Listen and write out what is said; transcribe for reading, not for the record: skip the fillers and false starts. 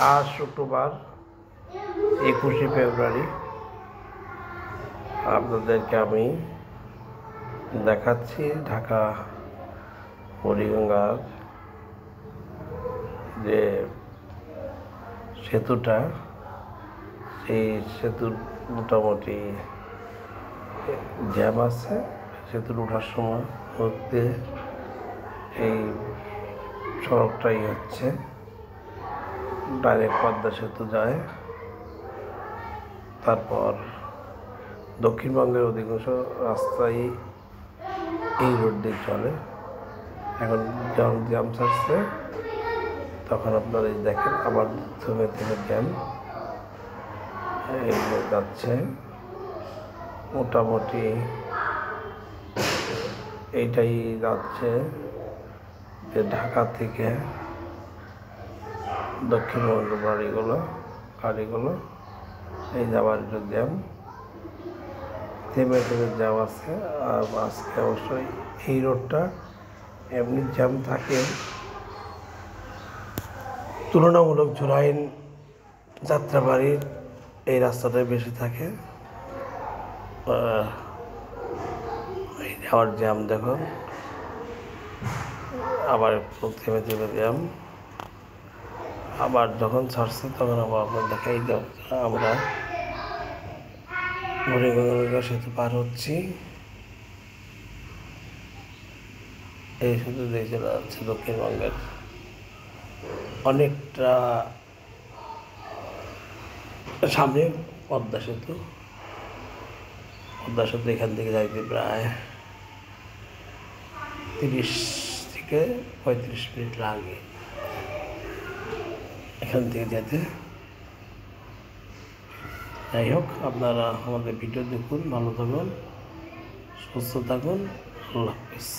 আজ শুক্রবার 21শে ফেব্রুয়ারি আপনাদেরকে আমি দেখাচ্ছি ঢাকা বুড়িগঙ্গার যে সেতুটা, সেই সেতুর মোটামুটি জ্যাম আছে। সেতুর ওঠার সময় হতে এই সড়কটাই হচ্ছে ডাইরেক্ট পদ্মা সেতু যায়। তারপর দক্ষিণবঙ্গের অধিকাংশ রাস্তাই এই রোড দিয়ে চলে। এখন যখন জ্যাম ছাড়ছে তখন আপনারা এই দেখেন আবার থেমে থেমে জ্যাম এই যাচ্ছে। মোটামুটি এইটাই যাচ্ছে যে ঢাকা থেকে দক্ষিণবঙ্গের গাড়িগুলো এই যাওয়ার একটু জ্যাম, থেমে থেমে জ্যাম আছে। আর আজকে অবশ্যই এই রোডটা এমনি জ্যাম থাকে, তুলনামূলক জুরাইন যাত্রাবাড়ির এই রাস্তাটাই বেশি থাকে। এই যাওয়ার জ্যাম দেখুন, আবার একটু থেমে থেমে জ্যাম, আবার যখন ছাড়ছে তখন আবার আপনার দেখাই আমরা বুড়িগঙ্গা সেতু পার হচ্ছি। এই সেতু দিয়ে চলে যাচ্ছে দক্ষিণবঙ্গের অনেকটা সামনে পদ্মা সেতু এখান থেকে যাইতে প্রায় 30 থেকে 35 মিনিট লাগে এখান থেকে যেতে। যাই হোক, আপনারা আমাদের ভিডিও দেখুন, ভালো থাকুন, সুস্থ থাকুন, আল্লাহ হাফিজ।